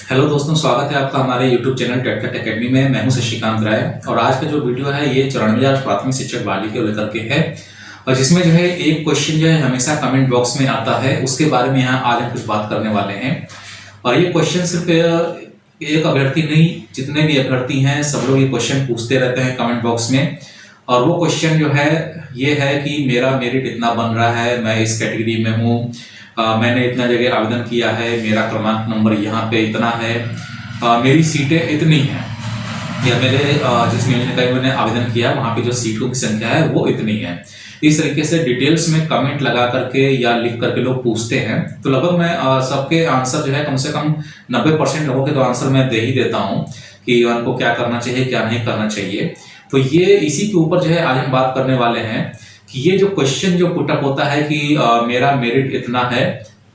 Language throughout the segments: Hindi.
हेलो दोस्तों, स्वागत है आपका हमारे YouTube चैनल टेटकट एकेडमी में। मैं हूं शशिकांत राय और आज का जो वीडियो है ये 94,000 प्राथमिक शिक्षक बहाली को लेकर के है और जिसमें जो है एक क्वेश्चन जो है हमेशा कमेंट बॉक्स में आता है, उसके बारे में यहाँ आज हम कुछ बात करने वाले हैं। और ये क्वेश्चन सिर्फ एक अभ्यर्थी नहीं, जितने भी अभ्यर्थी हैं सब लोग ये क्वेश्चन पूछते रहते हैं कमेंट बॉक्स में। और वो क्वेश्चन जो है ये है कि मेरा मेरिट इतना बन रहा है, मैं इस कैटेगरी में हूँ, मैंने इतना जगह आवेदन किया है, मेरा क्रमांक नंबर यहाँ पे इतना है, मेरी सीटें इतनी हैं, या मेरे जिस नियोजन इकाई मैंने आवेदन किया वहाँ पे जो सीटों की संख्या है वो इतनी है। इस तरीके से डिटेल्स में कमेंट लगा करके या लिख करके लोग पूछते हैं। तो लगभग मैं सबके आंसर जो है कम से कम 90% लोगों के तो आंसर मैं दे ही देता हूँ कि उनको क्या करना चाहिए क्या नहीं करना चाहिए। तो ये इसी के ऊपर जो है आज हम बात करने वाले हैं कि ये जो क्वेश्चन जो पुटअप होता है कि मेरा मेरिट इतना है,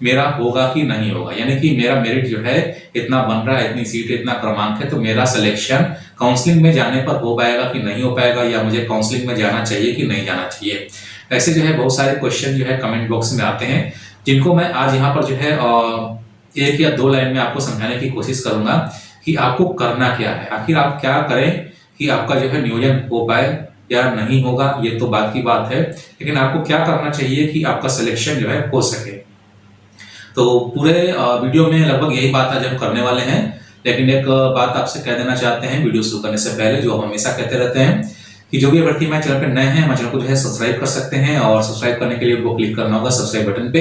मेरा होगा कि नहीं होगा, यानी कि मेरा मेरिट जो है इतना बन रहा है, इतनी सीट इतना क्रमांक है, तो मेरा सिलेक्शन काउंसलिंग में जाने पर हो पाएगा कि नहीं हो पाएगा, या मुझे काउंसलिंग में जाना चाहिए कि नहीं जाना चाहिए। ऐसे जो है बहुत सारे क्वेश्चन जो है कमेंट बॉक्स में आते हैं, जिनको मैं आज यहाँ पर जो है एक या दो लाइन में आपको समझाने की कोशिश करूंगा कि आपको करना क्या है, आखिर आप क्या करें कि आपका जो है नियोजन हो पाए या नहीं होगा, ये तो बात की बात है, लेकिन आपको क्या करना चाहिए कि आपका सिलेक्शन जो है हो सके। तो पूरे वीडियो में लगभग यही बात आज हम करने वाले हैं, लेकिन एक बात आपसे कह देना चाहते हैं वीडियो शुरू करने से पहले, जो हम हमेशा कहते रहते हैं कि जो भी अभ्यर्थी हमारे चैनल पर नए हैं हमारे चैनल को जो है सब्सक्राइब कर सकते हैं, और सब्सक्राइब करने के लिए आपको क्लिक करना होगा सब्सक्राइब बटन पे,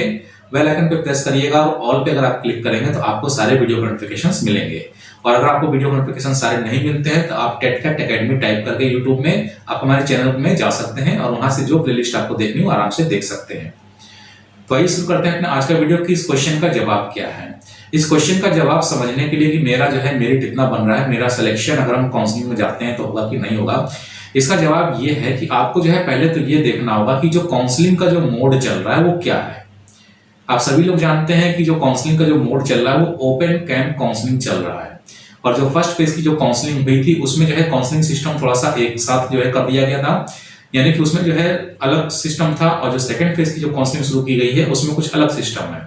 बेल आइकन पे प्रेस करिएगा और ऑल पे अगर आप क्लिक करेंगे तो आपको सारे वीडियो नोटिफिकेशंस मिलेंगे। और अगर आपको वीडियो नोटिफिकेशन सारे नहीं मिलते हैं तो आप टेटकट एकेडमी टाइप करके यूट्यूब में आप हमारे चैनल में जा सकते हैं और वहां से जो प्लेलिस्ट आपको देखनी हो आराम से देख सकते हैं। तो आइए शुरू करते हैं अपने आज का वीडियो कि इस क्वेश्चन का जवाब क्या है। इस क्वेश्चन का जवाब समझने के लिए कि मेरा जो है मेरिट इतना बन रहा है, मेरा सिलेक्शन अगर हम काउंसलिंग में जाते हैं तो होगा कि नहीं होगा, इसका जवाब ये है कि आपको जो है पहले तो ये देखना होगा कि जो काउंसलिंग का जो मोड चल रहा है वो क्या है। आप सभी लोग जानते हैं कि जो काउंसलिंग का जो मोड चल रहा है वो ओपन कैंप काउंसलिंग चल रहा है, और जो फर्स्ट फेज की जो काउंसलिंग हुई थी उसमें जो है काउंसलिंग सिस्टम थोड़ा सा एक साथ जो है कर दिया गया था, यानी कि उसमें जो है अलग सिस्टम था, और जो सेकंड फेज की जो काउंसलिंग शुरू की गई है उसमें कुछ अलग सिस्टम है।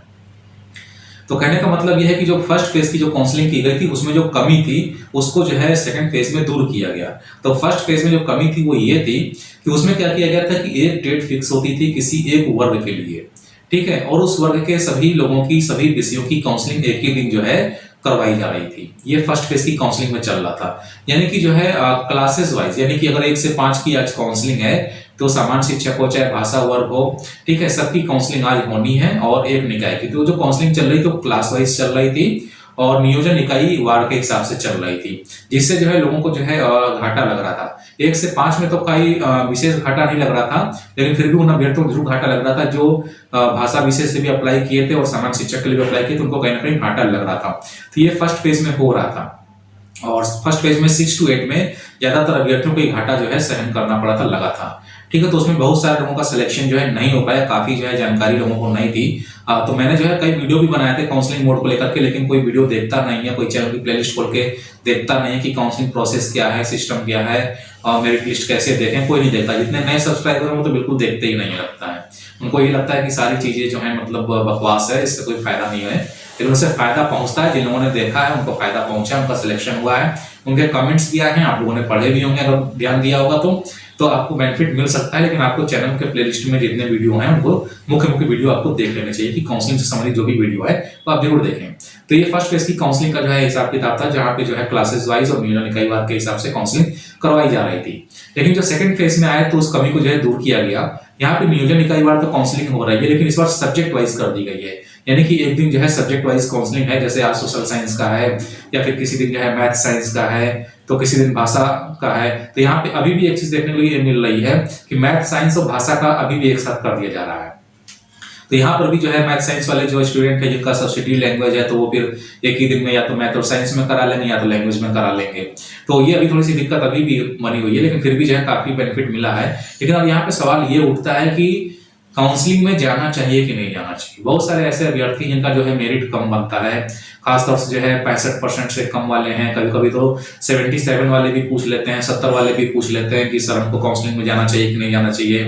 तो कहने का मतलब यह है कि जो फर्स्ट फेज की जो काउंसलिंग की गई थी उसमें जो कमी थी उसको जो है सेकंड फेज में दूर किया गया। तो फर्स्ट फेज में जो कमी थी वो ये थी कि उसमें क्या किया गया था कि एक डेट फिक्स होती थी किसी एक वर्ग के लिए, ठीक है, और उस वर्ग के सभी लोगों की सभी विषयों की काउंसलिंग एक ही दिन जो है करवाई जा रही थी। ये फर्स्ट फेज की काउंसलिंग में चल रहा था, यानी कि जो है क्लासेस वाइज, यानी कि अगर 1 से 5 की आज काउंसलिंग है तो सामान्य शिक्षक हो चाहे भाषा वर्ग हो, ठीक है, सबकी काउंसलिंग आज होनी है। और एक निकाय की तो जो काउंसलिंग चल रही थी वो क्लास वाइज चल रही थी और नियोजन इकाई वार के हिसाब से चल रही थी, जिससे जो है लोगों को जो है घाटा लग रहा था। 1 से 5 में तो कोई विशेष घाटा नहीं लग रहा था, लेकिन फिर भी उन अभ्यर्थियों को जरूर घाटा लग रहा था जो भाषा विषय से भी अप्लाई किए थे और सामान्य शिक्षक के लिए भी अप्लाई किए थे, उनको कहीं ना कहीं घाटा लग रहा था। तो ये फर्स्ट फेज में हो रहा था, और फर्स्ट फेज में 6 to 8 में ज्यादातर अभ्यर्थियों को घाटा जो है सहन करना पड़ा था, लगा था, ठीक है। तो उसमें बहुत सारे लोगों का सिलेक्शन जो है नहीं हो पाया, काफी जो है जानकारी लोगों को नहीं थी। तो मैंने जो है कई वीडियो भी बनाए थे काउंसलिंग मोड को लेकर के, लेकिन कोई वीडियो देखता नहीं है, कोई चैनल की प्लेलिस्ट खोल के देखता नहीं है कि काउंसलिंग प्रोसेस क्या है, सिस्टम क्या है, और मेरिट लिस्ट कैसे देखें, कोई नहीं देखता। जितने नए सब्सक्राइबर हैं वो तो बिल्कुल देखते ही नहीं लगता है, उनको ये लगता है कि सारी चीजें जो है मतलब बकवास है, इससे कोई फायदा नहीं है। लेकिन उससे फायदा पहुंचता है, जिन लोगों ने देखा है उनको फायदा पहुंचा, उनका सिलेक्शन हुआ है, उनके कमेंट्स भी आए हैं, आप लोगों ने पढ़े भी होंगे अगर ध्यान दिया होगा तो आपको बेनिफिट मिल सकता है। लेकिन आपको चैनल के प्लेलिस्ट में जितने वीडियो हैं उनको मुख्य वीडियो आपको देख लेने चाहिए कि काउंसलिंग से संबंधित जो भी वीडियो है वो आप जरूर देखें। तो ये फर्स्ट फेज की काउंसलिंग का जो है हिसाब किताब था, जहां पे जो है क्लासेस वाइज और नियोजन इकाई वार के हिसाब से काउंसलिंग करवाई जा रही थी। लेकिन जो सेकंड फेज में आया तो उस कमी को जो है दूर किया गया। यहाँ पे नियोजन इकाई वार तो काउंसलिंग हो रही है, लेकिन इस बार सब्जेक्ट वाइज कर दी गई है, यानी कि एक दिन जो है सब्जेक्ट वाइज काउंसलिंग है, जैसे आज सोशल साइंस का है, या फिर किसी दिन जो है मैथ साइंस का है, तो किसी दिन भाषा का है। तो यहाँ पे अभी भी एक चीज देखने को ये मिल रही है कि मैथ साइंस और भाषा का अभी भी एक साथ कर दिया जा रहा है। तो यहाँ पर भी जो है मैथ साइंस वाले जो स्टूडेंट है जिनका सब्सिट्यूट लैंग्वेज है, तो वो फिर एक ही दिन में या तो मैथ और साइंस में करा लेंगे या तो लैंग्वेज में करा लेंगे। तो ये अभी थोड़ी सी दिक्कत अभी भी बनी हुई है, लेकिन फिर भी जो है काफी बेनिफिट मिला है। लेकिन अब यहाँ पे सवाल ये उठता है कि काउंसलिंग में जाना चाहिए कि नहीं जाना चाहिए। बहुत सारे ऐसे अभ्यर्थी जिनका जो है मेरिट कम बनता है, खासतौर से जो है 65% से कम वाले हैं, कभी कभी तो 77 वाले भी पूछ लेते हैं, 70 वाले भी पूछ लेते हैं कि सर हमको काउंसलिंग में जाना चाहिए कि नहीं जाना चाहिए,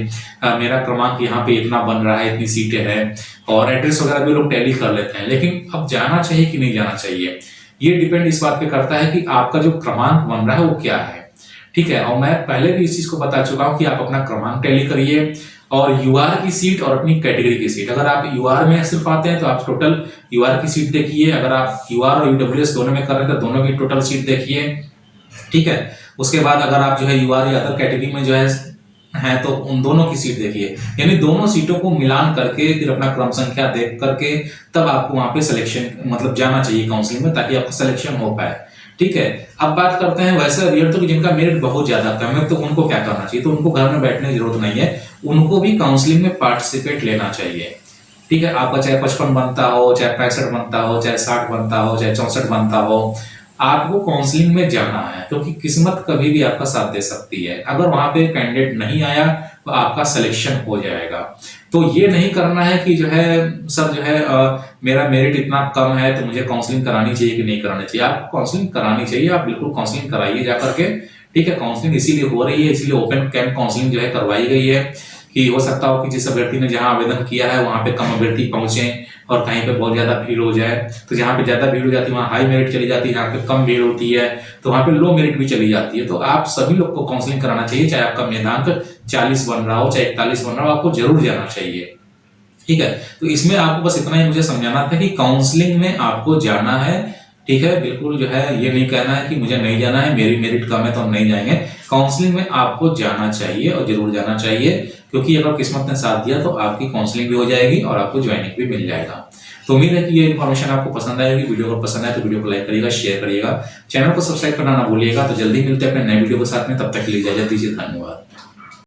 मेरा क्रमांक यहाँ पे इतना बन रहा है, इतनी सीटें हैं, और एड्रेस वगैरह भी लोग टैली कर लेते हैं। लेकिन अब जाना चाहिए कि नहीं जाना चाहिए, ये डिपेंड इस बात पे करता है कि आपका जो क्रमांक बन रहा है वो क्या है। ठीक है, और मैं पहले भी इस चीज को बता चुका हूं कि आप अपना क्रमांक टैली करिए और यूआर की सीट और अपनी कैटेगरी की सीट। अगर आप यूआर में सिर्फ आते हैं तो आप टोटल यूआर की सीट देखिए, अगर आप यूआर और यूडब्ल्यूएस दोनों में कर रहे हैं तो दोनों की टोटल सीट देखिए। ठीक है, उसके बाद अगर आप जो है यूआर या अदर कैटेगरी में जो है तो उन दोनों की सीट देखिए, यानी दोनों सीटों को मिलान करके फिर अपना क्रम संख्या देख करके तब आपको वहां पे सिलेक्शन मतलब जाना चाहिए काउंसलिंग में, ताकि आपका सिलेक्शन हो पाए। ठीक है, अब बात करते हैं वैसे अभ्यर्थियों की जिनका मेरिट बहुत ज्यादा कम है, तो उनको क्या करना चाहिए। तो उनको घर में बैठने की जरूरत नहीं है, उनको भी काउंसलिंग में पार्टिसिपेट लेना चाहिए। ठीक है, आपका चाहे 55 बनता हो, चाहे 65 बनता हो, चाहे 60 बनता हो, चाहे 64 बनता हो, आपको काउंसलिंग में जाना है, क्योंकि किस्मत कभी भी आपका साथ दे सकती है। अगर वहां पे कैंडिडेट नहीं आया तो आपका सिलेक्शन हो जाएगा। तो ये नहीं करना है कि जो है सर जो है मेरा मेरिट इतना कम है तो मुझे काउंसलिंग करानी चाहिए कि नहीं करानी चाहिए। आपको काउंसलिंग करानी चाहिए, आप बिल्कुल काउंसलिंग कराइए जाकर के। ठीक है, काउंसलिंग इसीलिए हो रही है, इसीलिए ओपन कैंप काउंसलिंग जो है करवाई गई है कि हो सकता हो कि जिस अभ्यर्थी ने जहां आवेदन किया है वहां पे कम अभ्यर्थी पहुंचे और कहीं पे बहुत ज्यादा भीड़ हो जाए। तो जहां पे ज्यादा भीड़ हो जाती है वहां हाई मेरिट चली जाती है, जहां पे कम भीड़ होती है तो वहां पे लो मेरिट भी चली जाती है। तो आप सभी लोग को काउंसलिंग कराना चाहिए, चाहे आपका मेधांक 40 बन रहा हो चाहे 41 बन रहा हो, आपको जरूर जाना चाहिए। ठीक है, तो इसमें आपको बस इतना ही मुझे समझाना था कि काउंसलिंग में आपको जाना है। ठीक है, बिल्कुल जो है ये नहीं कहना है कि मुझे नहीं जाना है, मेरी मेरिट कम है तो हम नहीं जाएंगे। काउंसलिंग में आपको जाना चाहिए और जरूर जाना चाहिए, क्योंकि अगर किस्मत ने साथ दिया तो आपकी काउंसलिंग भी हो जाएगी और आपको ज्वाइनिंग भी मिल जाएगा। तो उम्मीद है कि ये इन्फॉर्मेशन आपको पसंद आएगी। वीडियो को पसंद आए तो वीडियो को लाइक करिएगा, शेयर करिएगा, चैनल को सब्सक्राइब करना ना भूलिएगा। तो जल्दी मिलते हैं अपने नए वीडियो के साथ में, तब तक के लिए इजाजत दीजिए, धन्यवाद।